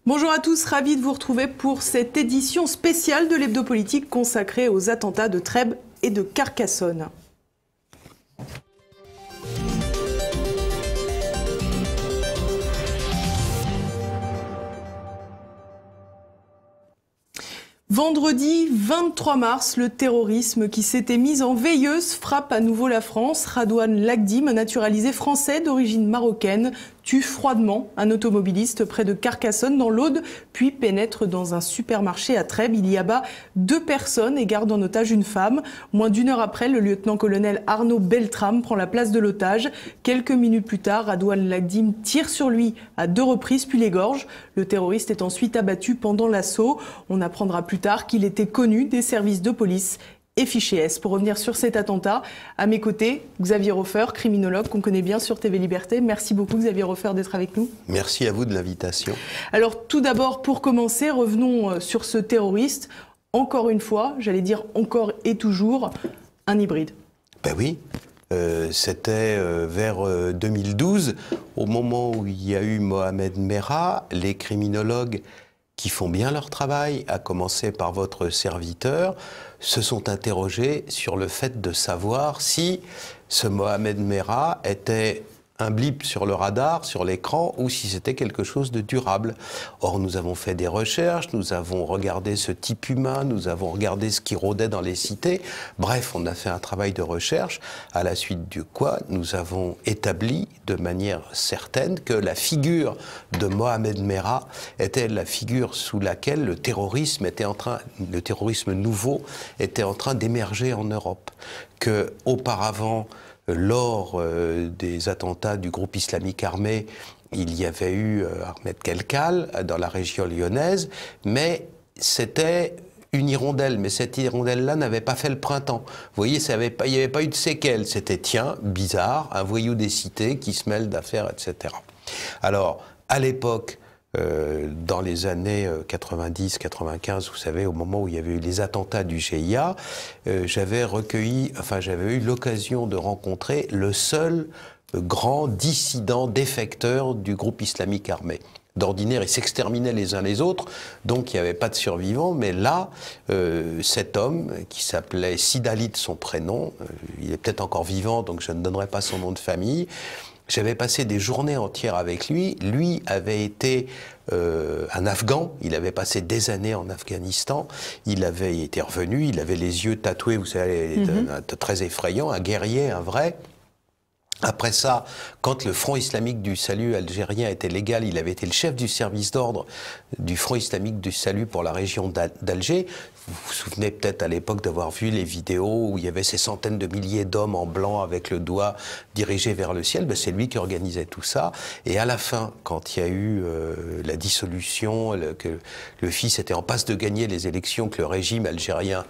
Bonjour à tous, ravi de vous retrouver pour cette édition spéciale de l'Hebdo Politique consacrée aux attentats de Trèbes et de Carcassonne. Vendredi 23 mars, le terrorisme qui s'était mis en veilleuse frappe à nouveau la France. Radouane Lagdim, un naturalisé français d'origine marocaine, tue froidement un automobiliste près de Carcassonne dans l'Aude, puis pénètre dans un supermarché à Trèbes. Il y abat 2 personnes et garde en otage une femme. Moins d'1 heure après, le lieutenant-colonel Arnaud Beltrame prend la place de l'otage. Quelques minutes plus tard, Radouane Lagdim tire sur lui à 2 reprises puis l'égorge. Le terroriste est ensuite abattu pendant l'assaut. On apprendra plus tard qu'il était connu des services de police et fiché S. Pour revenir sur cet attentat, à mes côtés, Xavier Hofer, criminologue qu'on connaît bien sur TV Liberté. Merci beaucoup Xavier Hofer d'être avec nous. Merci à vous de l'invitation. Alors tout d'abord, pour commencer, revenons sur ce terroriste. Encore une fois, j'allais dire encore et toujours, un hybride. Ben oui, c'était vers 2012, au moment où il y a eu Mohamed Merah, les criminologues qui font bien leur travail, à commencer par votre serviteur, se sont interrogés sur le fait de savoir si ce Mohamed Merah était un blip sur le radar, sur l'écran, ou si c'était quelque chose de durable. Or, nous avons fait des recherches, nous avons regardé ce type humain, nous avons regardé ce qui rôdait dans les cités. Bref, on a fait un travail de recherche, à la suite du quoi nous avons établi de manière certaine que la figure de Mohamed Merah était la figure sous laquelle le terrorisme nouveau était en train d'émerger en Europe. Que, auparavant, lors des attentats du groupe islamique armé, il y avait eu Ahmed Kelkal dans la région lyonnaise, mais c'était une hirondelle, mais cette hirondelle-là n'avait pas fait le printemps. Vous voyez, il n'y avait pas eu de séquelles. C'était, tiens, bizarre, un voyou des cités qui se mêle d'affaires, etc. Alors, à l'époque, dans les années 90-95, vous savez, au moment où il y avait eu les attentats du GIA, j'avais eu l'occasion de rencontrer le seul grand dissident défecteur du groupe islamique armé. D'ordinaire, ils s'exterminaient les uns les autres, donc il n'y avait pas de survivants, mais là, cet homme, qui s'appelait Sidalit, son prénom, il est peut-être encore vivant, donc je ne donnerai pas son nom de famille. J'avais passé des journées entières avec lui. Lui avait été un Afghan. Il avait passé des années en Afghanistan. Il avait été revenu. Il avait les yeux tatoués, vous savez, très effrayant. Un guerrier, un vrai. Après ça, quand le Front islamique du salut algérien était légal, il avait été le chef du service d'ordre du Front islamique du salut pour la région d'Alger. Vous vous souvenez peut-être à l'époque d'avoir vu les vidéos où il y avait ces centaines de milliers d'hommes en blanc avec le doigt dirigé vers le ciel. Ben, c'est lui qui organisait tout ça. Et à la fin, quand il y a eu la dissolution, que le fils était en passe de gagner les élections, que le régime algérien,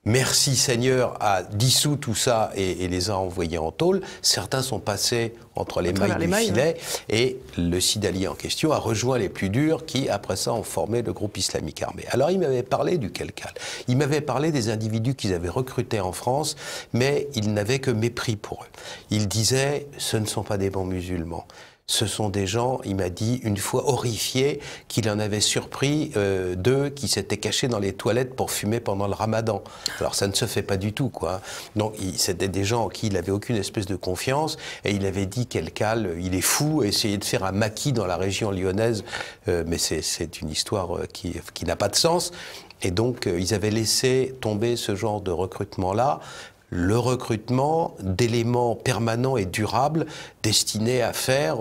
merci Seigneur, a dissous tout ça et les a envoyés en tôle. Certains sont passés entre les mailles du filet, et le Sidali en question a rejoint les plus durs qui, après ça, ont formé le groupe islamique armé. Alors, il m'avait parlé du Kelkal. Il m'avait parlé des individus qu'ils avaient recrutés en France, mais il n'avait que mépris pour eux. Il disait, ce ne sont pas des bons musulmans. Ce sont des gens, il m'a dit, une fois horrifiés, qu'il en avait surpris d'eux qui s'étaient cachés dans les toilettes pour fumer pendant le ramadan. Alors ça ne se fait pas du tout, quoi. Donc c'était des gens en qui il n'avait aucune espèce de confiance, et il avait dit, Kelkal, il est fou, essayer de faire un maquis dans la région lyonnaise, mais c'est une histoire qui n'a pas de sens. Et donc ils avaient laissé tomber ce genre de recrutement-là, le recrutement d'éléments permanents et durables destinés à faire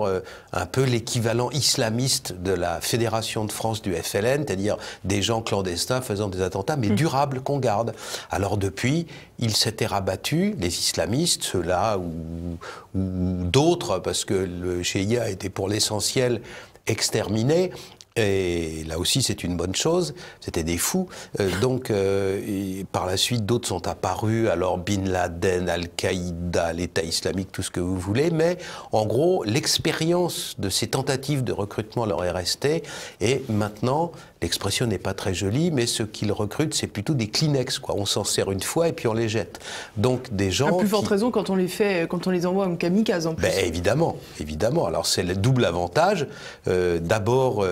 un peu l'équivalent islamiste de la Fédération de France du FLN, c'est-à-dire des gens clandestins faisant des attentats, mais durables qu'on garde. Alors depuis, ils s'étaient rabattus, les islamistes, ceux-là ou d'autres, parce que le GIA était pour l'essentiel exterminé. Et là aussi, c'est une bonne chose. C'était des fous. Par la suite, d'autres sont apparus. Alors, Bin Laden, Al-Qaïda, l'État islamique, tout ce que vous voulez. Mais, en gros, l'expérience de ces tentatives de recrutement leur est restée. Et maintenant, l'expression n'est pas très jolie, mais ce qu'ils recrutent, c'est plutôt des Kleenex, quoi. On s'en sert une fois et puis on les jette. Donc des gens... À plus forte raison quand on les envoie en kamikaze en plus. Ben, évidemment, évidemment. Alors c'est le double avantage. D'abord,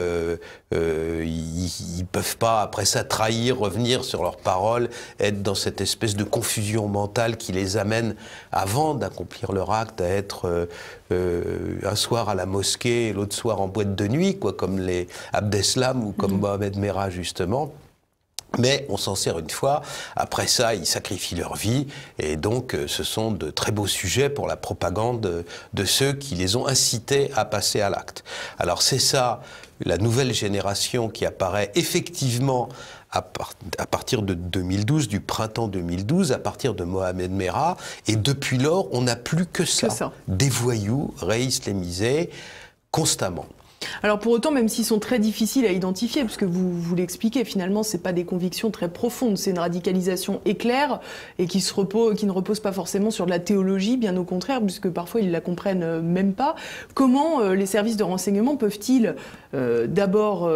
ils peuvent pas, après ça, trahir, revenir sur leurs paroles, être dans cette espèce de confusion mentale qui les amène, avant d'accomplir leur acte, à être un soir à la mosquée et l'autre soir en boîte de nuit, quoi, comme les Abdeslam ou comme Mohamed Merah, justement. Mais on s'en sert une fois, après ça, ils sacrifient leur vie, et donc ce sont de très beaux sujets pour la propagande de ceux qui les ont incités à passer à l'acte. Alors c'est ça, la nouvelle génération qui apparaît effectivement à partir de 2012, du printemps 2012, à partir de Mohamed Merah, et depuis lors, on n'a plus que ça. Des voyous réislamisés constamment. Alors pour autant, même s'ils sont très difficiles à identifier, puisque vous l'expliquez, finalement, c'est pas des convictions très profondes, c'est une radicalisation éclair et qui ne repose pas forcément sur de la théologie, bien au contraire, puisque parfois ils la comprennent même pas. Comment les services de renseignement peuvent-ils d'abord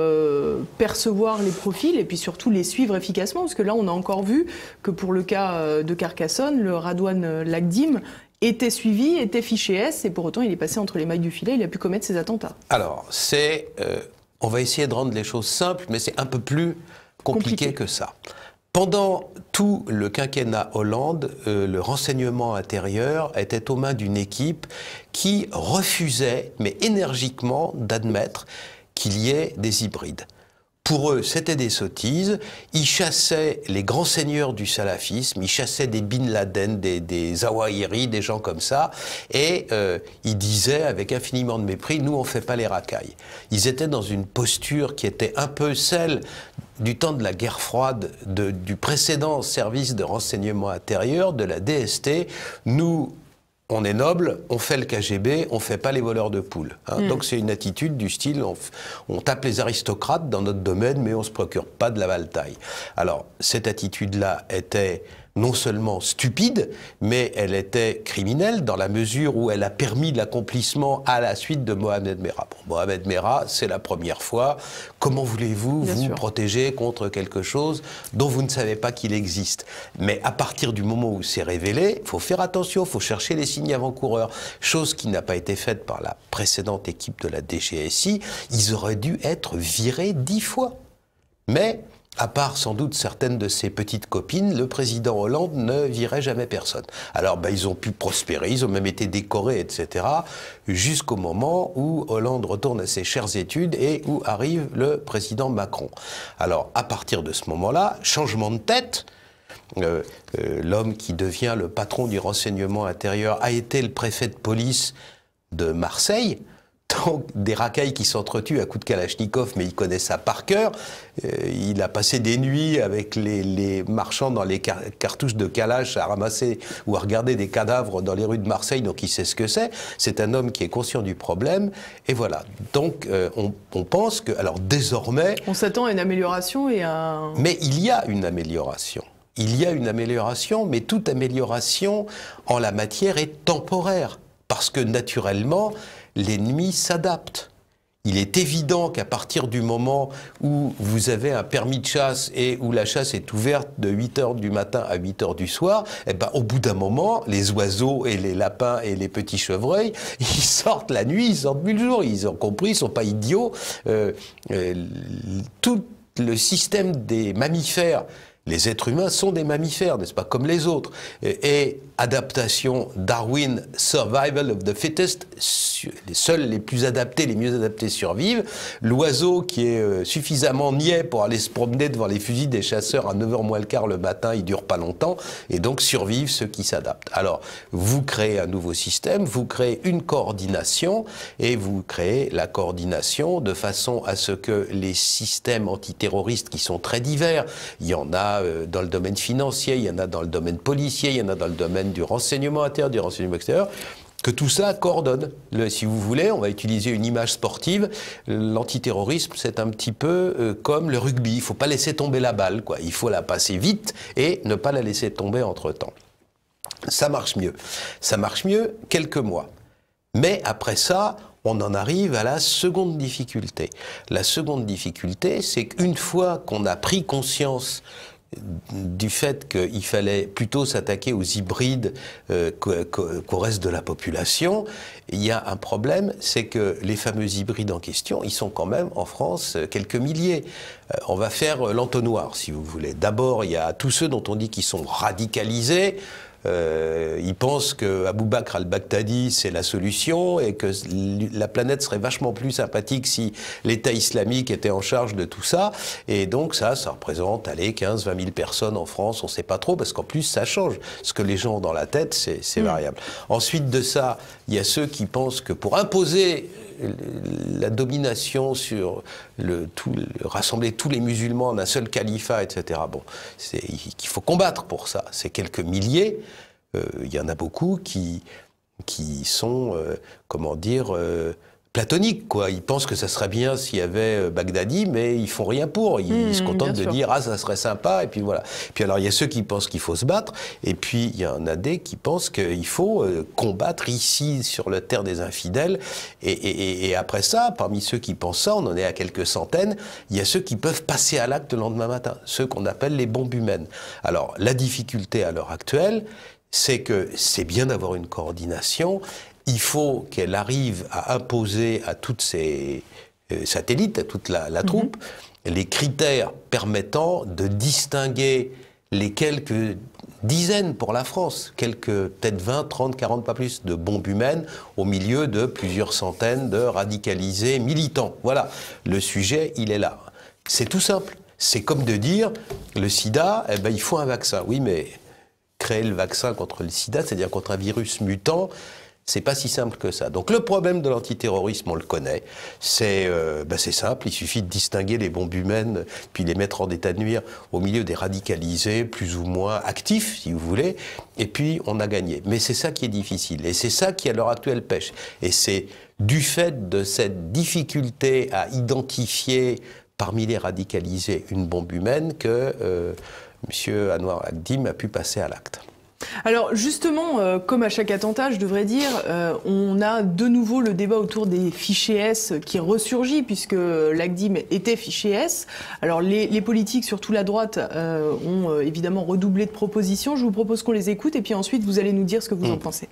percevoir les profils et puis surtout les suivre efficacement? Parce que là, on a encore vu que pour le cas de Carcassonne, le Radouane Lagdim était suivi, était fiché S, et pour autant il est passé entre les mailles du filet, il a pu commettre ses attentats. Alors, on va essayer de rendre les choses simples, mais c'est un peu plus compliqué que ça. Pendant tout le quinquennat Hollande, le renseignement intérieur était aux mains d'une équipe qui refusait, mais énergiquement, d'admettre qu'il y ait des hybrides. Pour eux, c'était des sottises. Ils chassaient les grands seigneurs du salafisme, ils chassaient des Bin Laden, des Zawahiri, des gens comme ça, et ils disaient avec infiniment de mépris, nous on fait pas les racailles. Ils étaient dans une posture qui était un peu celle du temps de la guerre froide, du précédent service de renseignement intérieur, de la DST. Nous, on est noble, on fait le KGB, on fait pas les voleurs de poules. Hein. Donc c'est une attitude du style, on tape les aristocrates dans notre domaine, mais on se procure pas de la bataille. Alors cette attitude-là était non seulement stupide, mais elle était criminelle dans la mesure où elle a permis l'accomplissement à la suite de Mohamed Merah. Bon, Mohamed Merah, c'est la première fois. Comment voulez-vous vous protéger contre quelque chose dont vous ne savez pas qu'il existe? Mais à partir du moment où c'est révélé, il faut faire attention, il faut chercher les signes avant-coureurs. Chose qui n'a pas été faite par la précédente équipe de la DGSI. Ils auraient dû être virés 10 fois. Mais à part sans doute certaines de ses petites copines, le président Hollande ne virait jamais personne. Alors ils ont pu prospérer, ils ont même été décorés, etc., jusqu'au moment où Hollande retourne à ses chères études et où arrive le président Macron. Alors à partir de ce moment-là, changement de tête, l'homme qui devient le patron du renseignement intérieur a été le préfet de police de Marseille. Donc, des racailles qui s'entretuent à coups de Kalachnikov, mais il connaît ça par cœur. Il a passé des nuits avec les marchands dans les cartouches de Kalash à ramasser ou à regarder des cadavres dans les rues de Marseille, donc il sait ce que c'est. C'est un homme qui est conscient du problème, et voilà. Donc, on pense que, alors désormais... On s'attend à une amélioration et à... Mais il y a une amélioration. Il y a une amélioration, mais toute amélioration en la matière est temporaire. Parce que, naturellement, l'ennemi s'adapte. Il est évident qu'à partir du moment où vous avez un permis de chasse et où la chasse est ouverte de 8h du matin à 8h du soir, eh ben, au bout d'un moment, les oiseaux et les lapins et les petits chevreuils, ils sortent la nuit, ils sortent plus le jour. Ils ont compris, ils ne sont pas idiots. Tout le système des mammifères, les êtres humains sont des mammifères, n'est-ce pas, comme les autres. Et adaptation, Darwin, survival of the fittest, seuls les plus adaptés, les mieux adaptés survivent. L'oiseau qui est suffisamment niais pour aller se promener devant les fusils des chasseurs à 9h moins le quart le matin, il dure pas longtemps, et donc survivent ceux qui s'adaptent. Alors, vous créez un nouveau système, vous créez une coordination, et vous créez la coordination de façon à ce que les systèmes antiterroristes qui sont très divers, il y en a dans le domaine financier, il y en a dans le domaine policier, il y en a dans le domaine du renseignement intérieur, du renseignement extérieur, que tout ça coordonne. Si vous voulez, on va utiliser une image sportive. L'antiterrorisme, c'est un petit peu comme le rugby. Il ne faut pas laisser tomber la balle, quoi. Il faut la passer vite et ne pas la laisser tomber entre-temps. Ça marche mieux. Ça marche mieux quelques mois. Mais après ça, on en arrive à la seconde difficulté. La seconde difficulté, c'est qu'une fois qu'on a pris conscience du fait qu'il fallait plutôt s'attaquer aux hybrides qu'au reste de la population, il y a un problème, c'est que les fameux hybrides en question, ils sont quand même en France quelques milliers. On va faire l'entonnoir, si vous voulez. D'abord, il y a tous ceux dont on dit qu'ils sont radicalisés. Ils pensent que Abou Bakr al-Baghdadi c'est la solution et que la planète serait vachement plus sympathique si l'État islamique était en charge de tout ça. Et donc ça représente, allez, 15-20 000 personnes en France, on ne sait pas trop, parce qu'en plus ça change. Ce que les gens ont dans la tête, c'est variable. Ensuite de ça, il y a ceux qui pensent que pour imposer la domination sur rassembler tous les musulmans en un seul califat, etc. Bon, qu'il faut combattre pour ça. C'est quelques milliers. Il y en a beaucoup qui sont, comment dire, platoniques, quoi. Ils pensent que ça serait bien s'il y avait Baghdadi, mais ils font rien pour. Ils se contentent de dire « Ah, ça serait sympa », et puis voilà. Puis alors, il y a ceux qui pensent qu'il faut se battre, et puis il y en a des qui pensent qu'il faut combattre ici, sur la terre des infidèles, et après ça, parmi ceux qui pensent ça, on en est à quelques centaines, il y a ceux qui peuvent passer à l'acte le lendemain matin, ceux qu'on appelle les bombes humaines. Alors, la difficulté à l'heure actuelle, c'est que c'est bien d'avoir une coordination. Il faut qu'elle arrive à imposer à toutes ces satellites, à toute la troupe, les critères permettant de distinguer les quelques dizaines pour la France, peut-être 20, 30, 40, pas plus, de bombes humaines au milieu de plusieurs centaines de radicalisés militants. Voilà, le sujet, il est là. C'est tout simple. C'est comme de dire, le sida, eh ben, il faut un vaccin. Oui, mais créer le vaccin contre le sida, c'est-à-dire contre un virus mutant, c'est pas si simple que ça. Donc le problème de l'antiterrorisme, on le connaît. C'est simple, il suffit de distinguer les bombes humaines, puis les mettre en état de nuire au milieu des radicalisés, plus ou moins actifs, si vous voulez, et puis on a gagné. Mais c'est ça qui est difficile, et c'est ça qui à l'heure actuelle pêche. Et c'est du fait de cette difficulté à identifier parmi les radicalisés une bombe humaine que M. Anwar al-Agdim a pu passer à l'acte. Alors justement, comme à chaque attentat, je devrais dire, on a de nouveau le débat autour des fichiers S qui ressurgit, puisque l'Agdim était fichier S. Alors les politiques, surtout la droite, ont évidemment redoublé de propositions. Je vous propose qu'on les écoute, et puis ensuite vous allez nous dire ce que vous en pensez.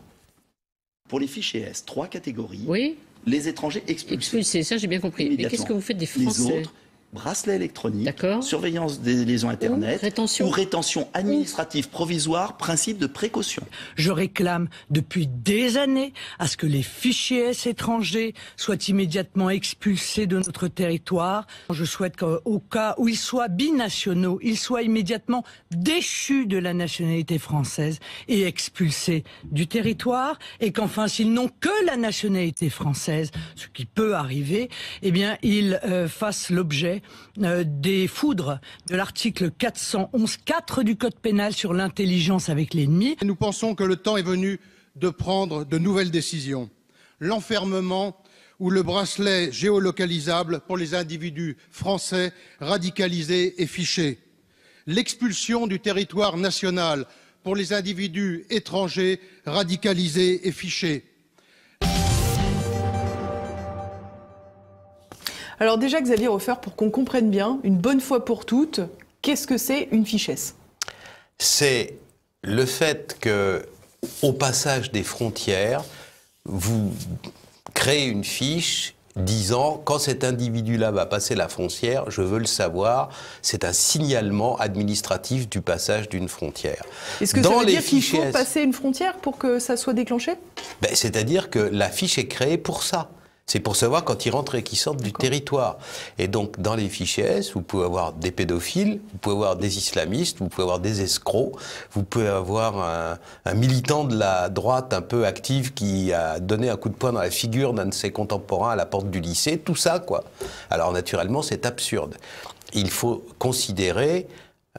Pour les fichiers S, 3 catégories. Oui. Les étrangers expulsés. Expulsés, ça j'ai bien compris. Mais qu'est-ce que vous faites des Français? Les autres, bracelet électronique, surveillance des liaisons Internet rétention. Ou rétention administrative provisoire, principe de précaution. Je réclame depuis des années à ce que les fichiers S étrangers soient immédiatement expulsés de notre territoire. Je souhaite qu'au cas où ils soient binationaux, ils soient immédiatement déchus de la nationalité française et expulsés du territoire, et qu'enfin, s'ils n'ont que la nationalité française, ce qui peut arriver, eh bien, ils fassent l'objet des foudres de l'article 411.4 du Code pénal sur l'intelligence avec l'ennemi. Nous pensons que le temps est venu de prendre de nouvelles décisions. L'enfermement ou le bracelet géolocalisable pour les individus français radicalisés et fichés. L'expulsion du territoire national pour les individus étrangers radicalisés et fichés. Alors déjà, Xavier Hofer, pour qu'on comprenne bien, une bonne fois pour toutes, qu'est-ce que c'est une fiche S? C'est le fait que, au passage des frontières, vous créez une fiche disant, quand cet individu-là va passer la frontière, je veux le savoir, c'est un signalement administratif du passage d'une frontière. Est-ce que ça veut dire qu'il faut passer une frontière pour que ça soit déclenché? C'est-à-dire que la fiche est créée pour ça. C'est pour savoir quand ils rentrent et qu'ils sortent du territoire. Et donc, dans les fichiers S, vous pouvez avoir des pédophiles, vous pouvez avoir des islamistes, vous pouvez avoir des escrocs, vous pouvez avoir un militant de la droite un peu active qui a donné un coup de poing dans la figure d'un de ses contemporains à la porte du lycée, tout ça, quoi. Alors, naturellement, c'est absurde. Il faut considérer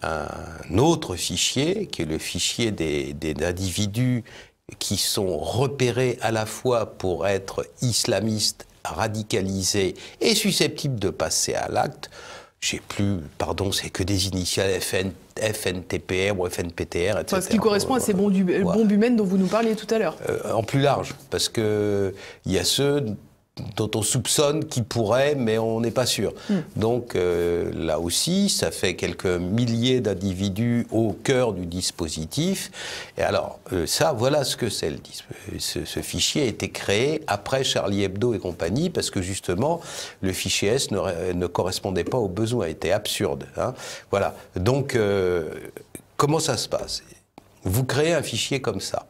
un autre fichier, qui est le fichier des individus qui sont repérés à la fois pour être islamistes, radicalisés et susceptibles de passer à l'acte. C'est que des initiales FNTPR ou FNPTR, etc. Ce qui correspond à ces bombes humaines dont vous nous parliez tout à l'heure. En plus large, parce qu'il y a ceux dont on soupçonne qui pourrait, mais on n'est pas sûr. Donc là aussi, ça fait quelques milliers d'individus au cœur du dispositif. Et alors, ça, voilà ce que c'est. Ce fichier a été créé après Charlie Hebdo et compagnie, parce que justement, le fichier S ne correspondait pas aux besoins, était absurde. Hein. Voilà. Donc, comment ça se passe ? Vous créez un fichier comme ça.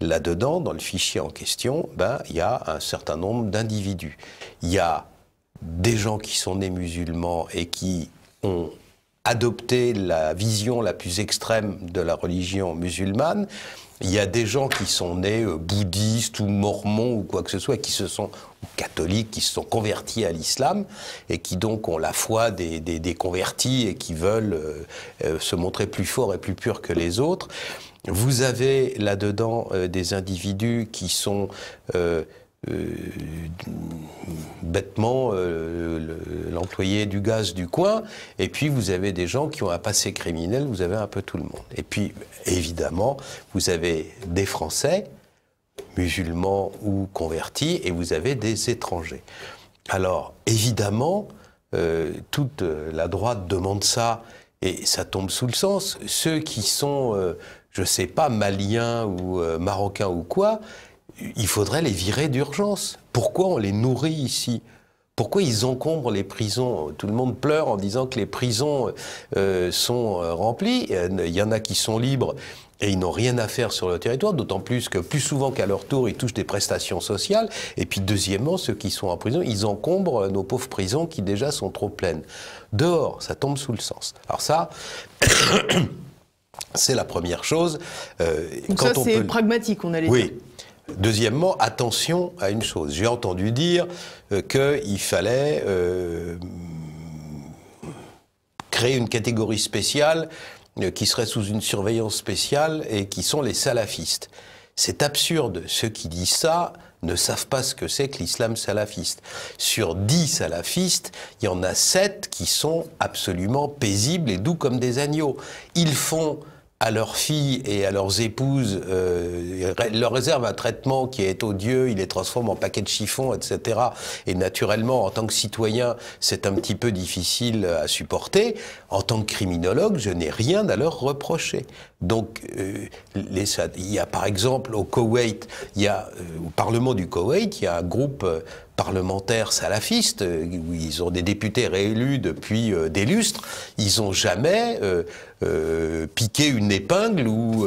Là-dedans, dans le fichier en question, il y a un certain nombre d'individus. Il y a des gens qui sont nés musulmans et qui ont adopté la vision la plus extrême de la religion musulmane. Il y a des gens qui sont nés bouddhistes ou mormons ou quoi que ce soit, ou catholiques, qui se sont convertis à l'islam et qui donc ont la foi des convertis et qui veulent se montrer plus forts et plus purs que les autres. Vous avez là-dedans des individus qui sont bêtement l'employé du gaz du coin, et puis vous avez des gens qui ont un passé criminel, vous avez un peu tout le monde. Et puis, évidemment, vous avez des Français, musulmans ou convertis, et vous avez des étrangers. Alors, évidemment, toute la droite demande ça, et ça tombe sous le sens. Ceux qui sont, je ne sais pas, maliens ou marocains ou quoi, il faudrait les virer d'urgence. Pourquoi on les nourrit ici ? Pourquoi ils encombrent les prisons ? Tout le monde pleure en disant que les prisons sont remplies. Il y en a qui sont libres et ils n'ont rien à faire sur le territoire, d'autant plus que plus souvent qu'à leur tour, ils touchent des prestations sociales. Et puis deuxièmement, ceux qui sont en prison, ils encombrent nos pauvres prisons qui déjà sont trop pleines. Dehors, ça tombe sous le sens. Alors ça... c'est la première chose. Donc ça, c'est pragmatique, on allait dire. Oui. Deuxièmement, attention à une chose. J'ai entendu dire qu'il fallait créer une catégorie spéciale qui serait sous une surveillance spéciale et qui sont les salafistes. C'est absurde. Ceux qui disent ça ne savent pas ce que c'est que l'islam salafiste. Sur 10 salafistes, il y en a 7 qui sont absolument paisibles et doux comme des agneaux. Ils font à leurs filles et à leurs épouses, leur réserve un traitement qui est odieux, ils les transforment en paquets de chiffons, etc. Et naturellement, en tant que citoyen, c'est un petit peu difficile à supporter. En tant que criminologue, je n'ai rien à leur reprocher. Donc, il y a par exemple au Koweït, au Parlement du Koweït, il y a un groupe parlementaire salafiste, où ils ont des députés réélus depuis des lustres, ils n'ont jamais piqué une épingle ou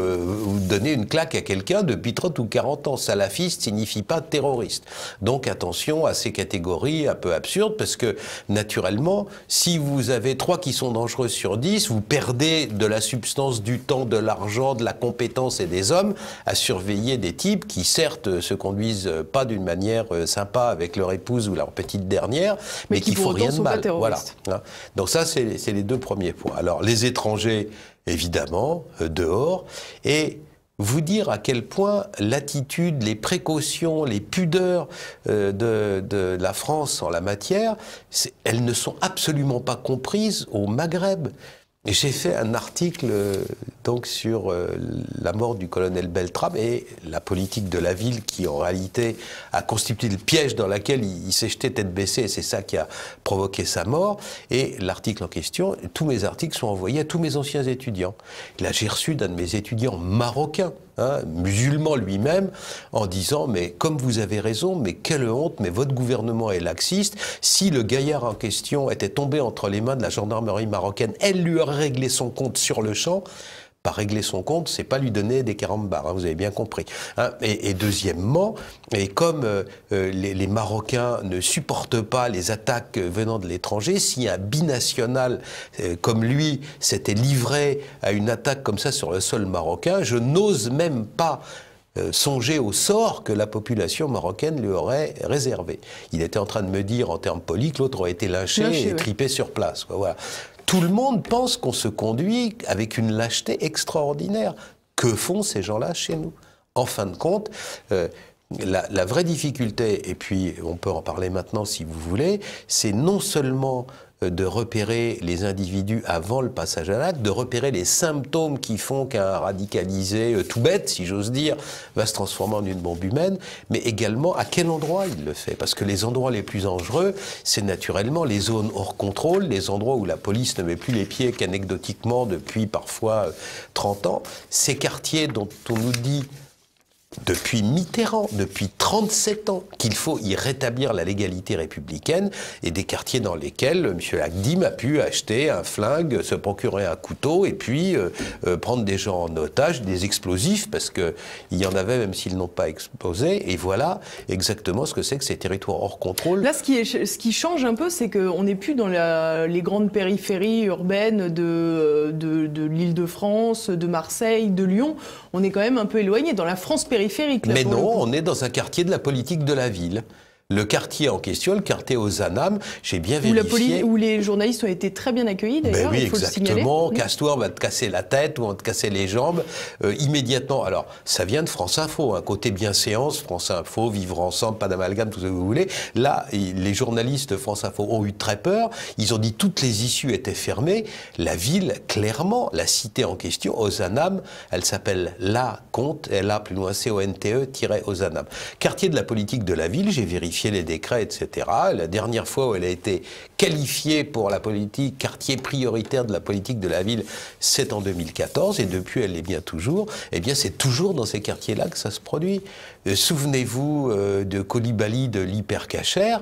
donné une claque à quelqu'un depuis 30 ou 40 ans. Salafiste signifie pas terroriste. Donc attention à ces catégories un peu absurdes, parce que naturellement, si vous avez 3 qui sont dangereux sur 10, vous perdez de la substance, du temps, de l'argent, de la compétence et des hommes à surveiller des types qui certes se conduisent pas d'une manière sympa avec leur épouse ou leur petite dernière, mais qui font rien de mal. Voilà. Donc ça, c'est les 2 premiers points. Alors les étrangers, évidemment, dehors, et vous dire à quel point l'attitude, les précautions, les pudeurs de la France en la matière, elles ne sont absolument pas comprises au Maghreb. Et j'ai fait un article donc sur la mort du colonel Beltrame et la politique de la ville qui en réalité a constitué le piège dans lequel il s'est jeté tête baissée, et c'est ça qui a provoqué sa mort. Et l'article en question, tous mes articles sont envoyés à tous mes anciens étudiants. Là, j'ai reçu d'un de mes étudiants marocains, musulman lui-même, en disant « mais comme vous avez raison, mais quelle honte, mais votre gouvernement est laxiste. Si le gaillard en question était tombé entre les mains de la gendarmerie marocaine, elle lui aurait réglé son compte sur le champ. » Par régler son compte, c'est pas lui donner des carambars, vous avez bien compris. Et deuxièmement, et comme les Marocains ne supportent pas les attaques venant de l'étranger, si un binational comme lui s'était livré à une attaque comme ça sur le sol marocain, je n'ose même pas songer au sort que la population marocaine lui aurait réservé. Il était en train de me dire, en termes polis, que l'autre aurait été lynché et tripé sur place. Voilà. Tout le monde pense qu'on se conduit avec une lâcheté extraordinaire. Que font ces gens-là chez nous ? En fin de compte, la vraie difficulté, et puis on peut en parler maintenant si vous voulez, c'est non seulement de repérer les individus avant le passage à l'acte, de repérer les symptômes qui font qu'un radicalisé tout bête, si j'ose dire, va se transformer en une bombe humaine, mais également à quel endroit il le fait. Parce que les endroits les plus dangereux, c'est naturellement les zones hors contrôle, les endroits où la police ne met plus les pieds qu'anecdotiquement depuis parfois 30 ans. Ces quartiers dont on nous dit depuis Mitterrand, depuis 37 ans, qu'il faut y rétablir la légalité républicaine, et des quartiers dans lesquels M. Lagdim a pu acheter un flingue, se procurer un couteau, et puis prendre des gens en otage, des explosifs, parce qu'il y en avait même s'ils n'ont pas explosé, et voilà exactement ce que c'est que ces territoires hors contrôle. Là, ce qui change un peu, c'est qu'on n'est plus dans les grandes périphéries urbaines de l'Île-de-France, de Marseille, de Lyon. On est quand même un peu éloigné, dans la France périphérique. Mais non, on est dans un quartier de la politique de la ville. Le quartier en question, le quartier Ozanam, j'ai bien vérifié. Où les journalistes ont été très bien accueillis, d'ailleurs, oui, il faut exactement. Le signaler. Casse-toi, on va te casser la tête ou on va te casser les jambes. Immédiatement. Alors, ça vient de France Info, un côté bienséance, France Info, vivre ensemble, pas d'amalgame, tout ce que vous voulez. Là, les journalistes de France Info ont eu très peur. Ils ont dit toutes les issues étaient fermées. La ville, clairement, la cité en question, Ozanam, elle s'appelle La Conte, L-A plus loin CONTE-Ozanam. Quartier de la politique de la ville, j'ai vérifié les décrets, etc. La dernière fois où elle a été qualifiée pour la politique, quartier prioritaire de la politique de la ville, c'est en 2014, et depuis elle l'est bien toujours. Eh bien, c'est toujours dans ces quartiers-là que ça se produit. Souvenez-vous de Coulibaly de l'Hypercacher,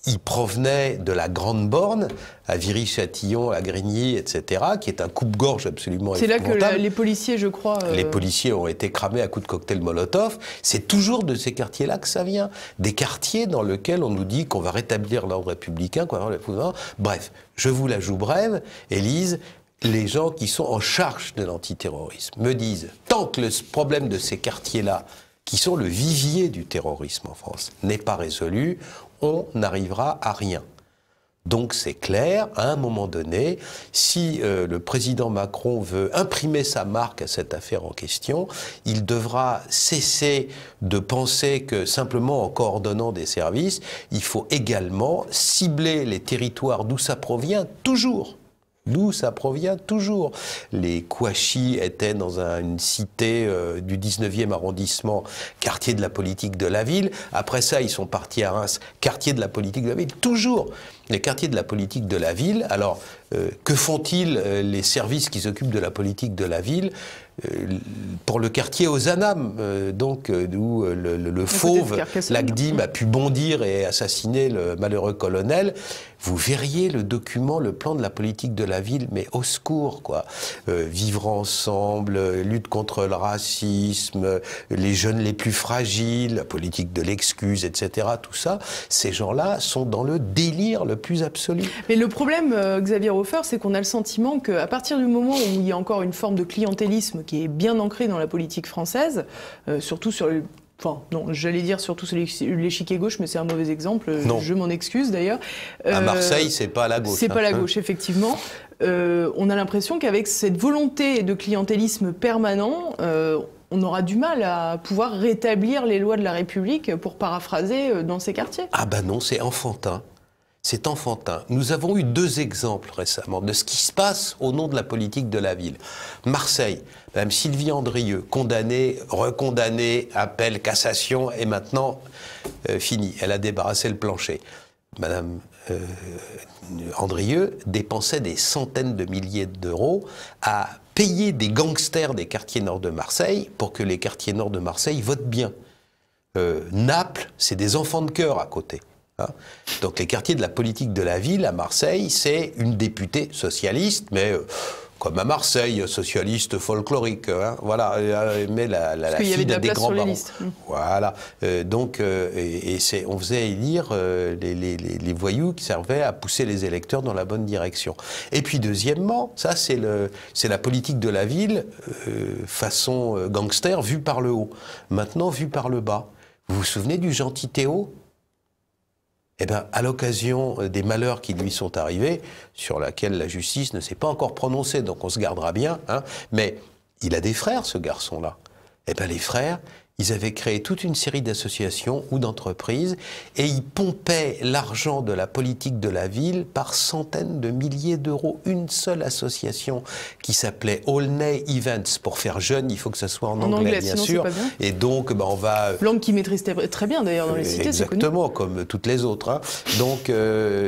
il provenait de la Grande Borne, à Viry-Châtillon, à Grigny, etc., qui est un coupe-gorge absolument épouvantable. C'est là que les policiers, je crois... Les policiers ont été cramés à coups de cocktail Molotov. C'est toujours de ces quartiers-là que ça vient. Des quartiers dans lesquels on nous dit qu'on va rétablir l'ordre républicain, qu'on va le pouvoir. Bref, je vous la joue brève, Élise. Les gens qui sont en charge de l'antiterrorisme me disent, tant que le problème de ces quartiers-là, qui sont le vivier du terrorisme en France, n'est pas résolu, on n'arrivera à rien. Donc c'est clair, à un moment donné, si le président Macron veut imprimer sa marque à cette affaire en question, il devra cesser de penser que simplement en coordonnant des services, il faut également cibler les territoires d'où ça provient toujours. D'où ça provient toujours. Les Kouachi étaient dans une cité du 19e arrondissement, quartier de la politique de la ville. Après ça, ils sont partis à Reims, quartier de la politique de la ville. Toujours les quartiers de la politique de la ville. Alors, que font-ils les services qui s'occupent de la politique de la ville pour le quartier Ozanam, d'où le fauve Lagdim a pu bondir et assassiner le malheureux colonel. Vous verriez le document, le plan de la politique de la ville, mais au secours, quoi. Vivre ensemble, lutte contre le racisme, les jeunes les plus fragiles, la politique de l'excuse, etc. Tout ça, ces gens-là sont dans le délire le plus absolu. Mais le problème, Xavier Hofer, c'est qu'on a le sentiment qu'à partir du moment où il y a encore une forme de clientélisme qui est bien ancrée dans la politique française, surtout sur le... Enfin, non, j'allais dire surtout sur l'échiquier gauche, mais c'est un mauvais exemple. Non. Je m'en excuse d'ailleurs. À Marseille, c'est pas à la gauche. C'est pas la gauche, effectivement. On a l'impression qu'avec cette volonté de clientélisme permanent, on aura du mal à pouvoir rétablir les lois de la République, pour paraphraser, dans ces quartiers. Ah ben non, c'est enfantin. C'est enfantin. Nous avons eu 2 exemples récemment de ce qui se passe au nom de la politique de la ville. Marseille, Mme Sylvie Andrieux, condamnée, recondamnée, appel, cassation, et maintenant, fini. Elle a débarrassé le plancher. Mme Andrieux dépensait des centaines de milliers d'euros à payer des gangsters des quartiers nord de Marseille pour que les quartiers nord de Marseille votent bien. Naples, c'est des enfants de cœur à côté. Hein. Donc les quartiers de la politique de la ville à Marseille, c'est une députée socialiste, mais comme à Marseille, socialiste folklorique, hein, voilà, mais la fille d'un des grands barons. Voilà, on faisait élire les voyous qui servaient à pousser les électeurs dans la bonne direction. Et puis deuxièmement, ça c'est la politique de la ville façon gangster vue par le haut, maintenant vue par le bas. Vous vous souvenez du gentil Théo ? Eh bien, à l'occasion des malheurs qui lui sont arrivés, sur laquelle la justice ne s'est pas encore prononcée, donc on se gardera bien, hein, mais il a des frères, ce garçon-là. Eh bien, les frères, Ils avaient créé toute une série d'associations ou d'entreprises et ils pompaient l'argent de la politique de la ville par centaines de milliers d'euros. Une seule association qui s'appelait Olney Events. Pour faire jeune, il faut que ce soit en anglais, bien sûr. Et donc, on va... Langue qui maîtrise très bien, d'ailleurs, dans les cités, c'est connu. Exactement, comme toutes les autres. Hein. Donc,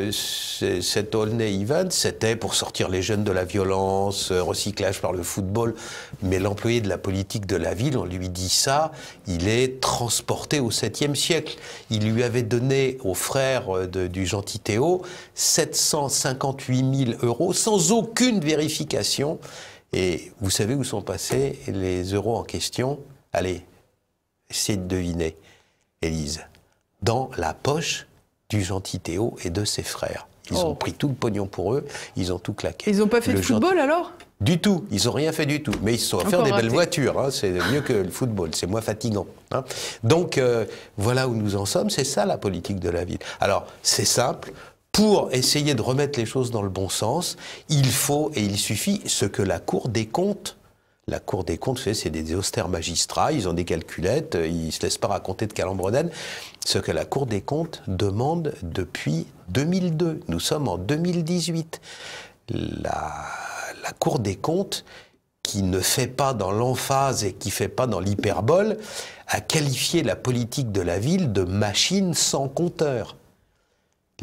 cet Olney Events, c'était pour sortir les jeunes de la violence, recyclage par le football. Mais l'employé de la politique de la ville, on lui dit ça... Il est transporté au 7e siècle. Il lui avait donné au frère du gentil Théo 758 000 euros sans aucune vérification. Et vous savez où sont passés les euros en question? Allez, essayez de deviner, Élise. Dans la poche du gentil Théo et de ses frères. Ils ont pris tout le pognon pour eux, ils ont tout claqué. Ils n'ont pas fait de football alors? Du tout, ils n'ont rien fait du tout. Mais ils se sont offerts des belles voitures, hein. C'est mieux que le football, c'est moins fatigant. Hein. Donc voilà où nous en sommes, c'est ça la politique de la ville. Alors c'est simple, pour essayer de remettre les choses dans le bon sens, il faut et il suffit ce que la Cour des comptes... La Cour des comptes fait, c'est des austères magistrats, ils ont des calculettes, ils ne se laissent pas raconter de calembredaine. Ce que la Cour des comptes demande depuis 2002. Nous sommes en 2018. La Cour des comptes, qui ne fait pas dans l'emphase et qui ne fait pas dans l'hyperbole, a qualifié la politique de la ville de machine sans compteur.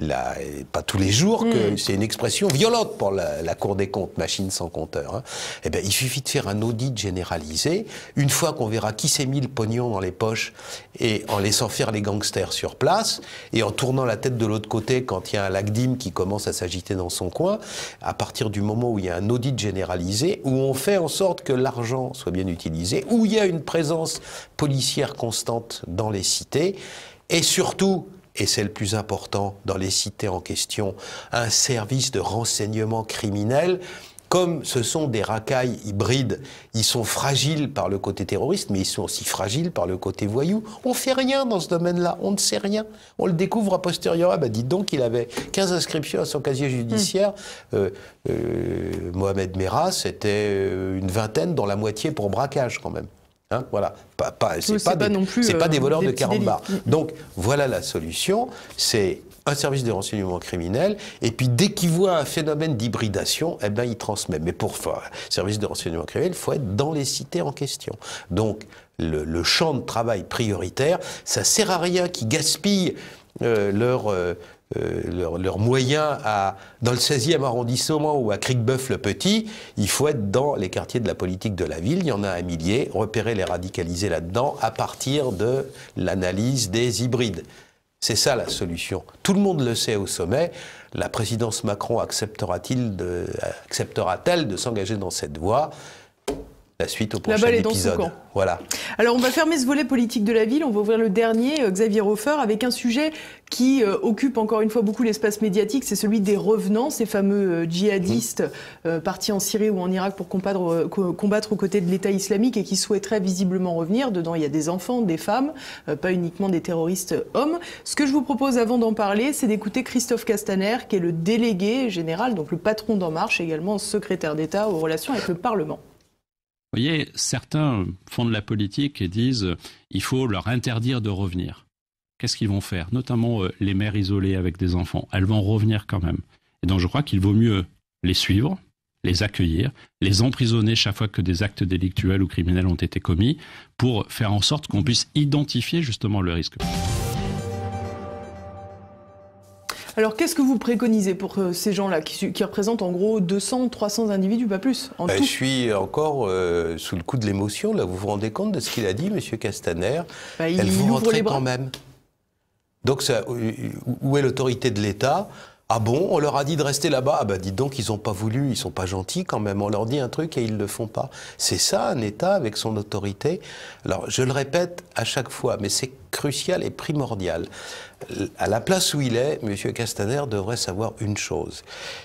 Là, pas tous les jours que c'est une expression violente pour la Cour des comptes, machine sans compteur. Hein. Eh bien, il suffit de faire un audit généralisé. Une fois qu'on verra qui s'est mis le pognon dans les poches et en laissant faire les gangsters sur place et en tournant la tête de l'autre côté quand il y a un Lagdim qui commence à s'agiter dans son coin, à partir du moment où il y a un audit généralisé, où on fait en sorte que l'argent soit bien utilisé, où il y a une présence policière constante dans les cités et surtout... Et c'est le plus important dans les cités en question, un service de renseignement criminel. Comme ce sont des racailles hybrides, ils sont fragiles par le côté terroriste, mais ils sont aussi fragiles par le côté voyou. On ne fait rien dans ce domaine-là, on ne sait rien. On le découvre a posteriori. Bah, dites donc, il avait 15 inscriptions à son casier judiciaire. Mohamed Merah, c'était une vingtaine, dont la moitié pour braquage quand même. Hein, voilà, c'est pas des voleurs de 40 bars. Donc voilà la solution, c'est un service de renseignement criminel, et puis dès qu'il voit un phénomène d'hybridation, eh ben il transmet. Mais pour faire un service de renseignement criminel, il faut être dans les cités en question. Donc le champ de travail prioritaire, ça sert à rien qu'ils gaspillent leurs moyens dans le 16e arrondissement ou à Cricbeuf-le-Petit. Il faut être dans les quartiers de la politique de la ville. Il y en a un millier. Repérer les radicalisés là-dedans à partir de l'analyse des hybrides. C'est ça la solution. Tout le monde le sait au sommet. La présidence Macron acceptera-t-elle de s'engager dans cette voie ? La suite au prochain épisode. Voilà. Alors on va fermer ce volet politique de la ville, on va ouvrir le dernier, Xavier Hofer, avec un sujet qui occupe encore une fois beaucoup l'espace médiatique, c'est celui des revenants, ces fameux djihadistes partis en Syrie ou en Irak pour combattre aux côtés de l'État islamique et qui souhaiteraient visiblement revenir. Dedans il y a des enfants, des femmes, pas uniquement des terroristes hommes. Ce que je vous propose avant d'en parler, c'est d'écouter Christophe Castaner, qui est le délégué général, donc le patron d'En Marche, également secrétaire d'État aux relations avec le Parlement. Vous voyez, certains font de la politique et disent il faut leur interdire de revenir. Qu'est-ce qu'ils vont faire? Notamment les mères isolées avec des enfants. Elles vont revenir quand même. Et donc je crois qu'il vaut mieux les suivre, les accueillir, les emprisonner chaque fois que des actes délictuels ou criminels ont été commis pour faire en sorte qu'on puisse identifier justement le risque. Alors, qu'est-ce que vous préconisez pour ces gens-là, qui représentent en gros 200, 300 individus, pas plus, en tout ? Je suis encore sous le coup de l'émotion, là. Vous vous rendez compte de ce qu'il a dit, M. Castaner ? Elles vont rentrer quand même. Donc, ça, où est l'autorité de l'État ? Ah bon, on leur a dit de rester là-bas. Ah ben, dites donc, ils n'ont pas voulu, ils sont pas gentils quand même. On leur dit un truc et ils le font pas. C'est ça, un État avec son autorité. Alors, je le répète à chaque fois, mais c'est crucial et primordial. À la place où il est, M. Castaner devrait savoir une chose.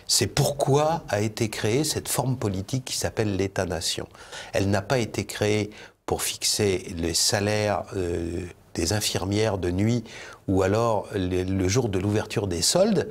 C'est pourquoi a été créée cette forme politique qui s'appelle l'État-nation. Elle n'a pas été créée pour fixer les salaires des infirmières de nuit ou alors le jour de l'ouverture des soldes,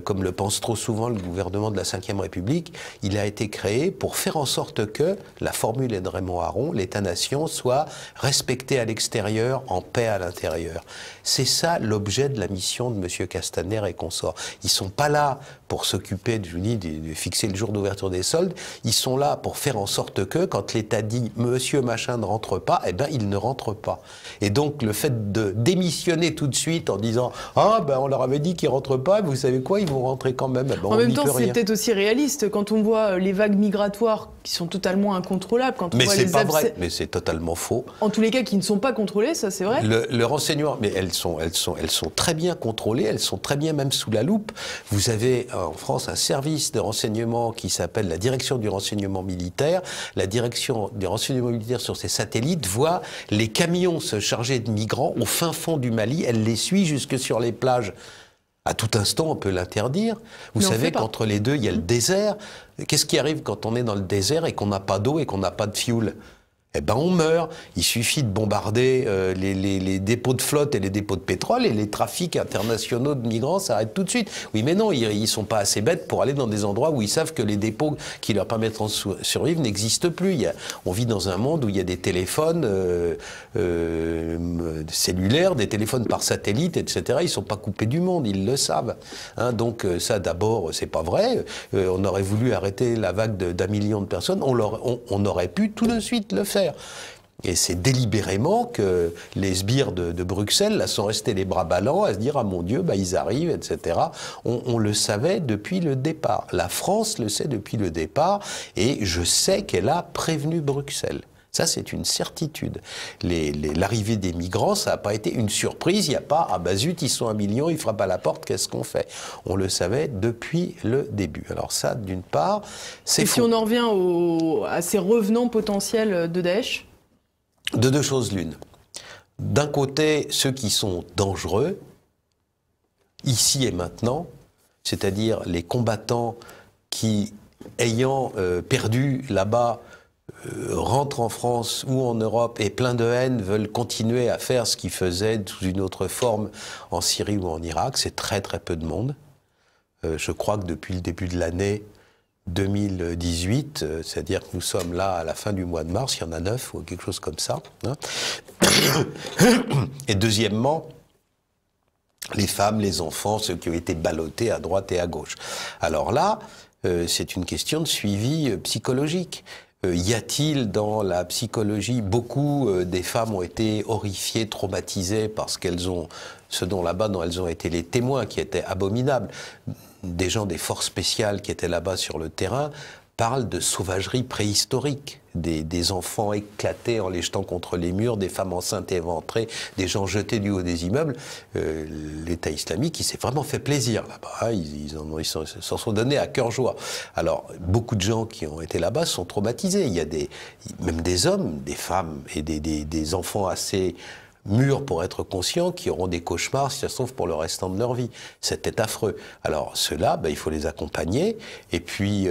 comme le pense trop souvent le gouvernement de la Ve République, il a été créé pour faire en sorte que, la formule est de Raymond Aron, l'État-nation soit respecté à l'extérieur, en paix à l'intérieur. C'est ça l'objet de la mission de M. Castaner et consorts. Ils sont pas là pour s'occuper, je vous dis, de fixer le jour d'ouverture des soldes, ils sont là pour faire en sorte que, quand l'État dit « Monsieur machin ne rentre pas », eh bien, il ne rentre pas. Et donc, le fait de démissionner tout de suite en disant « Ah, ben, on leur avait dit qu'ils ne rentrent pas, vous savez quoi, ils vont rentrer quand même. » ben, en même temps, c'est peut-être aussi réaliste. Quand on voit les vagues migratoires qui sont totalement incontrôlables, quand on voit c'est pas vrai, mais c'est totalement faux. En tous les cas, qui ne sont pas contrôlées, ça c'est vrai. Le renseignement, mais elles sont très bien contrôlées, elles sont très bien même sous la loupe. Vous avez en France un service de renseignement qui s'appelle la Direction du renseignement militaire. La Direction du renseignement militaire sur ses satellites voit les camions se charger de migrants au fin fond du Mali. Elle les suit jusque sur les plages. À tout instant, on peut l'interdire. Vous savez qu'entre les deux, il y a le désert. Qu'est-ce qui arrive quand on est dans le désert et qu'on n'a pas d'eau et qu'on n'a pas de fioul ? Eh ben on meurt. Il suffit de bombarder les dépôts de flotte et les dépôts de pétrole et les trafics internationaux de migrants s'arrêtent tout de suite. Oui, mais non, ils sont pas assez bêtes pour aller dans des endroits où ils savent que les dépôts qui leur permettront de survivre n'existent plus. On vit dans un monde où il y a des téléphones cellulaires, des téléphones par satellite, etc. Ils sont pas coupés du monde, ils le savent. Hein, donc ça, d'abord, c'est pas vrai. On aurait voulu arrêter la vague d'1 million de personnes. On aurait pu tout de suite le faire. Et c'est délibérément que les sbires de Bruxelles là, sont restés les bras ballants à se dire « Ah mon Dieu, bah, ils arrivent, etc. » On le savait depuis le départ. La France le sait depuis le départ et je sais qu'elle a prévenu Bruxelles. Ça, c'est une certitude. L'arrivée des migrants, ça n'a pas été une surprise. Il n'y a pas « Ah bah zut, ils sont 1 million, ils frappent à la porte, qu'est-ce qu'on fait ?» On le savait depuis le début. Alors ça, d'une part, c'est faux. Et si on en revient à ces revenants potentiels de Daesh ? De deux choses l'une. D'un côté, ceux qui sont dangereux, ici et maintenant, c'est-à-dire les combattants qui, ayant perdu là-bas, rentrent en France ou en Europe et plein de haine veulent continuer à faire ce qu'ils faisaient sous une autre forme en Syrie ou en Irak, c'est très très peu de monde. Je crois que depuis le début de l'année 2018, c'est-à-dire que nous sommes là à la fin du mois de mars, il y en a 9 ou quelque chose comme ça. Hein. Et deuxièmement, les femmes, les enfants, ceux qui ont été ballottés à droite et à gauche. Alors là, c'est une question de suivi psychologique. Y a-t-il dans la psychologie, beaucoup des femmes ont été horrifiées, traumatisées parce qu'elles ont, ce dont là-bas dont elles ont été les témoins, qui étaient abominables. Des gens des forces spéciales qui étaient là-bas sur le terrain parlent de sauvagerie préhistorique. Des enfants éclatés en les jetant contre les murs, des femmes enceintes et éventrées, des gens jetés du haut des immeubles. L'État islamique, il s'est vraiment fait plaisir là-bas. Hein. Ils s'en sont donnés à cœur joie. Alors, beaucoup de gens qui ont été là-bas sont traumatisés. Il y a même des hommes, des femmes et des enfants assez mûrs pour être conscients, qui auront des cauchemars, si ça se trouve, pour le restant de leur vie. C'était affreux. Alors, ceux-là, il faut les accompagner, et puis les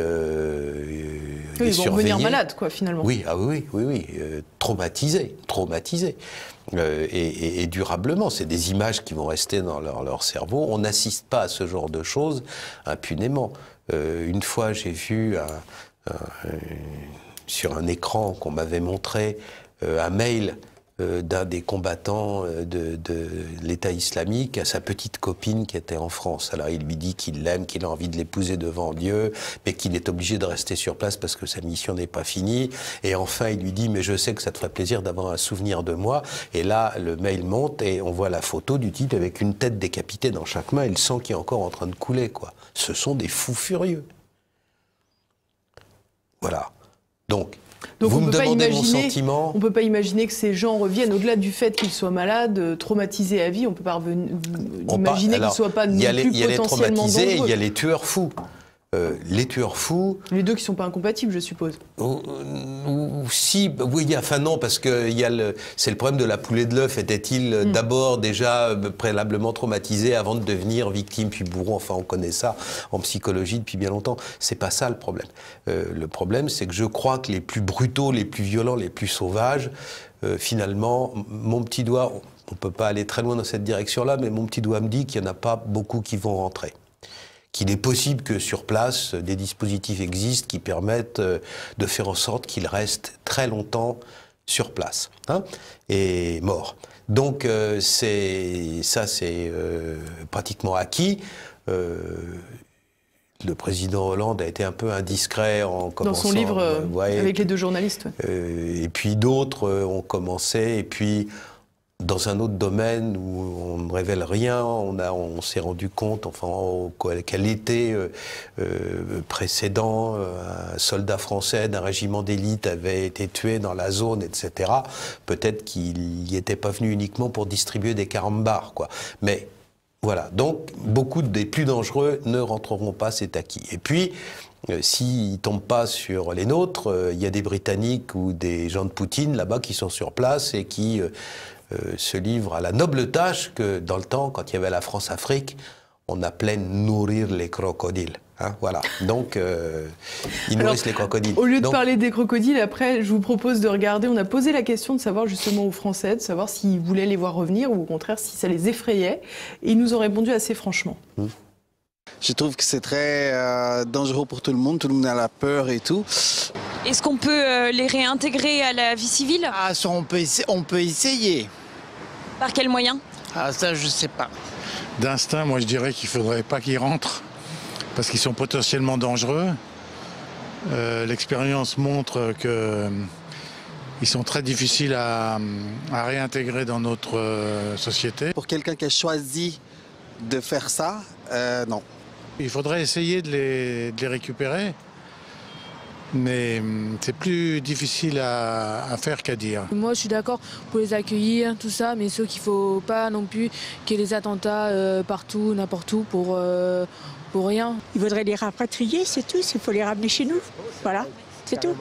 ils vont revenir malades, quoi, finalement. Oui, traumatisés. Et durablement. C'est des images qui vont rester dans leur cerveau. On n'assiste pas à ce genre de choses impunément. Une fois, j'ai vu sur un écran qu'on m'avait montré un mail d'un des combattants de l'État islamique à sa petite copine qui était en France. Alors il lui dit qu'il l'aime, qu'il a envie de l'épouser devant Dieu, mais qu'il est obligé de rester sur place parce que sa mission n'est pas finie. Et enfin il lui dit « mais je sais que ça te ferait plaisir d'avoir un souvenir de moi ». Et là le mail monte et on voit la photo du type avec une tête décapitée dans chaque main et le sang qui est encore en train de couler, quoi. Ce sont des fous furieux. Voilà. Donc vous me demandez mon sentiment. On ne peut pas imaginer que ces gens reviennent, au-delà du fait qu'ils soient malades, traumatisés à vie, on ne peut pas imaginer qu'ils ne soient pas non plus potentiellement dangereux. Il y a les traumatisés et il y a les tueurs fous. Les tueurs fous... Les deux qui ne sont pas incompatibles, je suppose. Non, parce que c'est le problème de la poule et de l'œuf. Était-il d'abord déjà préalablement traumatisé avant de devenir victime puis bourreau? Enfin, on connaît ça en psychologie depuis bien longtemps. C'est pas ça le problème. Le problème, c'est que je crois que les plus brutaux, les plus violents, les plus sauvages, finalement, mon petit doigt... on ne peut pas aller très loin dans cette direction-là, mais mon petit doigt me dit qu'il n'y en a pas beaucoup qui vont rentrer. Qu'il est possible que sur place, des dispositifs existent qui permettent de faire en sorte qu'ils restent très longtemps sur place, hein, et morts. Donc c'est pratiquement acquis. Le président Hollande a été un peu indiscret en commençant... Dans son livre avec les 2 journalistes. Et puis d'autres ont commencé, et puis dans un autre domaine où on ne révèle rien, on s'est rendu compte, enfin, qu'à l'été précédent, un soldat français d'un régiment d'élite avait été tué dans la zone, etc. Peut-être qu'il n'y était pas venu uniquement pour distribuer des carambars, quoi. Mais voilà, donc beaucoup des plus dangereux ne rentreront pas, c'est acquis. Et puis, s'ils ne tombent pas sur les nôtres, il y a des Britanniques ou des gens de Poutine là-bas qui sont sur place et qui se livrent à la noble tâche que dans le temps, quand il y avait la France-Afrique, on appelait nourrir les crocodiles. Hein, voilà, donc ils nourrissent les crocodiles. Au lieu de parler des crocodiles, après, je vous propose de regarder, on a posé la question de savoir justement aux Français, de savoir s'ils voulaient les voir revenir ou au contraire si ça les effrayait. Et ils nous ont répondu assez franchement. Je trouve que c'est très dangereux pour tout le monde a la peur et tout. Est-ce qu'on peut les réintégrer à la vie civile? Ah, ça, on peut essayer. Par quels moyens? Ah, ça, je sais pas. D'instinct, moi je dirais qu'il ne faudrait pas qu'ils rentrent, parce qu'ils sont potentiellement dangereux. L'expérience montre qu'ils sont très difficiles à réintégrer dans notre société. Pour quelqu'un qui a choisi de faire ça, non. Il faudrait essayer de les récupérer, mais c'est plus difficile à faire qu'à dire. Moi je suis d'accord pour les accueillir, tout ça, mais sauf qu'il ne faut pas non plus qu'il y ait des attentats partout, n'importe où pour rien. Il faudrait les rapatrier, c'est tout, il faut les ramener chez nous, voilà, c'est tout.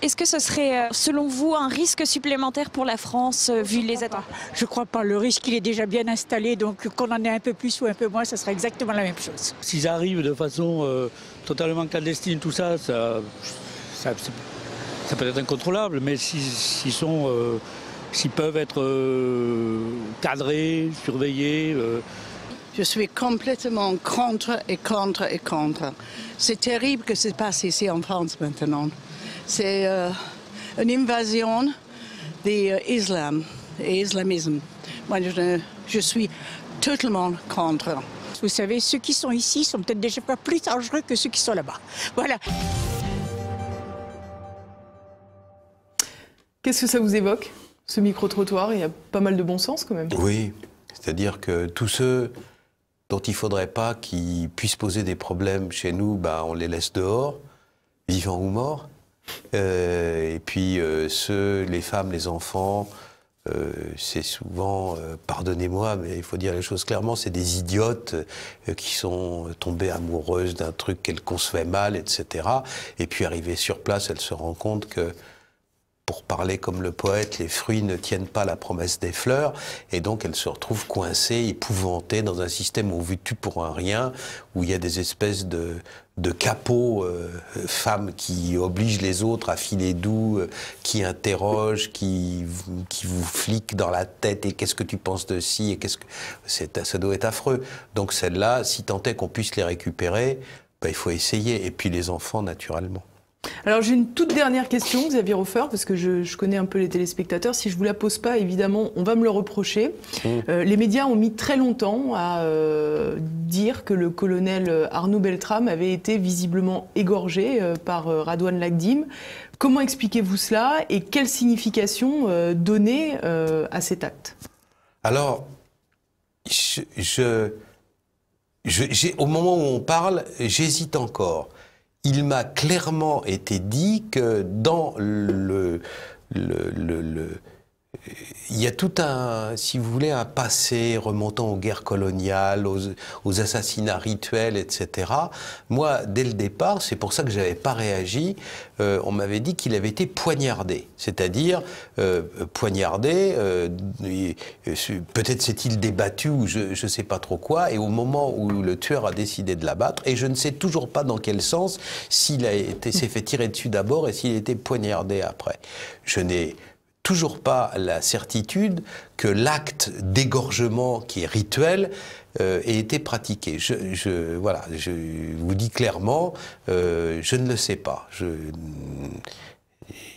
Est-ce que ce serait, selon vous, un risque supplémentaire pour la France, vu les attentats? Je crois pas, le risque il est déjà bien installé, donc qu'on en ait un peu plus ou un peu moins, ça serait exactement la même chose. S'ils arrivent de façon totalement clandestine, tout ça, ça peut être incontrôlable, mais s'ils peuvent être cadrés, surveillés... Je suis complètement contre et contre et contre. C'est terrible que ça se passe ici en France maintenant. C'est une invasion de l'islam et l'islamisme. Moi, je suis totalement contre. Vous savez, ceux qui sont ici sont peut-être déjà pas plus dangereux que ceux qui sont là-bas. Voilà. Qu'est-ce que ça vous évoque, ce micro-trottoir? Il y a pas mal de bon sens quand même. Oui, c'est-à-dire que tous ceux dont il ne faudrait pas qu'ils puissent poser des problèmes chez nous, ben, on les laisse dehors, vivants ou morts. Et puis les femmes, les enfants, c'est souvent, pardonnez-moi, mais il faut dire les choses clairement, c'est des idiotes qui sont tombées amoureuses d'un truc qu'elles concevaient mal, etc. Et puis arrivées sur place, elles se rendent compte que, pour parler comme le poète, les fruits ne tiennent pas la promesse des fleurs, et donc elles se retrouvent coincées, épouvantées dans un système où on tue pour un rien, où il y a des espèces de capots, femmes qui obligent les autres à filer doux, qui interrogent, qui vous fliquent dans la tête, et qu'est-ce que tu penses de ci, et ça doit être affreux. Donc celles-là, si tant est qu'on puisse les récupérer, ben, il faut essayer, et puis les enfants naturellement. Alors j'ai une toute dernière question, Xavier Hofer, parce que je connais un peu les téléspectateurs. Si je vous la pose pas, évidemment, on va me le reprocher. Les médias ont mis très longtemps à dire que le colonel Arnaud Beltrame avait été visiblement égorgé par Radouane Lagdim. Comment expliquez-vous cela et quelle signification donner à cet acte? Alors, au moment où on parle, j'hésite encore. Il m'a clairement été dit que dans il y a tout un, si vous voulez, un passé remontant aux guerres coloniales, aux assassinats rituels, etc. Moi, dès le départ, c'est pour ça que j'avais pas réagi, on m'avait dit qu'il avait été poignardé. C'est-à-dire, poignardé, peut-être s'est-il débattu ou je sais pas trop quoi, et au moment où le tueur a décidé de l'abattre, et je ne sais toujours pas dans quel sens, s'il s'est fait tirer dessus d'abord et s'il a été poignardé après. Je n'ai toujours pas la certitude que l'acte d'égorgement qui est rituel ait été pratiqué. Voilà, je vous dis clairement, je ne le sais pas.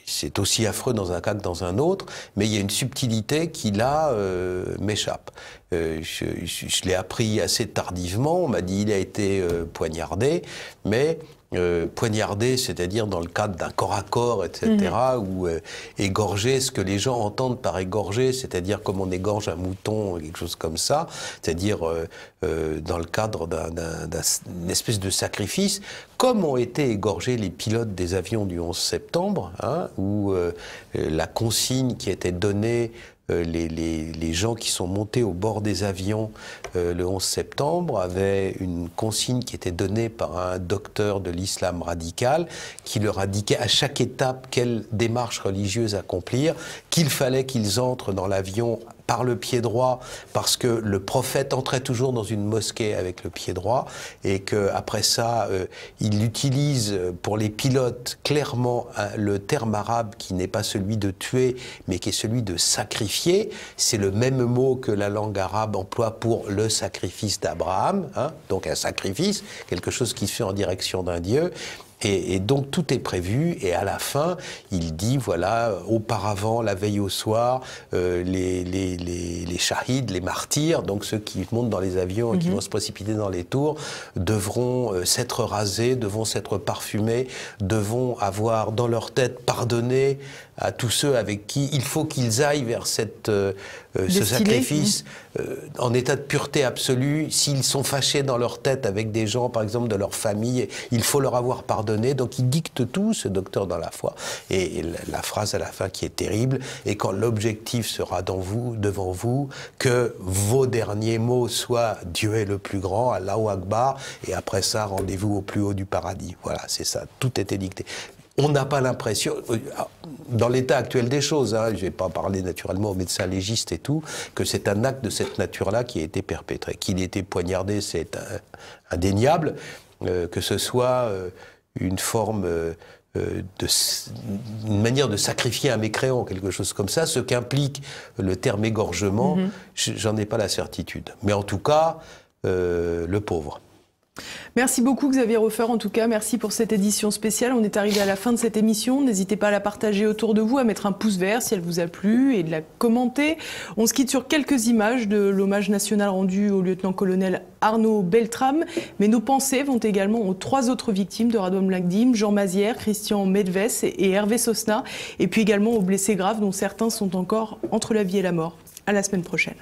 C'est aussi affreux dans un cas que dans un autre, mais il y a une subtilité qui, là, m'échappe. Je l'ai appris assez tardivement, on m'a dit il a été poignardé, mais poignardé, c'est-à-dire dans le cadre d'un corps à corps, etc., ou égorgé, ce que les gens entendent par égorger, c'est-à-dire comme on égorge un mouton, quelque chose comme ça, c'est-à-dire dans le cadre d'une espèce de sacrifice, comme ont été égorgés les pilotes des avions du 11 septembre, hein, où la consigne qui était donnée, les gens qui sont montés au bord des avions le 11 septembre avaient une consigne qui était donnée par un docteur de l'islam radical qui leur indiquait à chaque étape quelle démarche religieuse accomplir, qu'il fallait qu'ils entrent dans l'avion par le pied droit parce que le prophète entrait toujours dans une mosquée avec le pied droit et qu'après ça, il utilise pour les pilotes clairement le terme arabe qui n'est pas celui de tuer mais qui est celui de sacrifier. C'est le même mot que la langue arabe emploie pour le sacrifice d'Abraham, hein, donc un sacrifice, quelque chose qui se fait en direction d'un Dieu. Et donc tout est prévu et à la fin il dit voilà, auparavant la veille au soir les shahids, les martyrs, donc ceux qui montent dans les avions et qui vont se précipiter dans les tours, devront s'être rasés, devront s'être parfumés, devront avoir dans leur tête pardonné à tous ceux avec qui il faut qu'ils aillent vers ce sacrifice en état de pureté absolue. S'ils sont fâchés dans leur tête avec des gens, par exemple de leur famille, il faut leur avoir pardonné. Donc il dicte tout, ce docteur dans la foi. Et la phrase à la fin qui est terrible, et quand l'objectif sera devant vous, que vos derniers mots soient Dieu est le plus grand, Allahu Akbar, et après ça, rendez-vous au plus haut du paradis. Voilà, c'est ça, tout était dicté. On n'a pas l'impression, dans l'état actuel des choses, hein, je ne vais pas parler naturellement aux médecins légistes et tout, que c'est un acte de cette nature-là qui a été perpétré. Qu'il ait été poignardé, c'est indéniable, que ce soit une forme une manière de sacrifier un mécréant, quelque chose comme ça, ce qu'implique le terme égorgement, j'en ai pas la certitude. Mais en tout cas, le pauvre. Merci beaucoup Xavier Hofer, en tout cas, merci pour cette édition spéciale. On est arrivé à la fin de cette émission. N'hésitez pas à la partager autour de vous, à mettre un pouce vert si elle vous a plu et de la commenter. On se quitte sur quelques images de l'hommage national rendu au lieutenant-colonel Arnaud Beltrame. Mais nos pensées vont également aux 3 autres victimes de Radouane Mlakdim, Jean Mazière, Christian Medves et Hervé Sosna. Et puis également aux blessés graves dont certains sont encore entre la vie et la mort. À la semaine prochaine.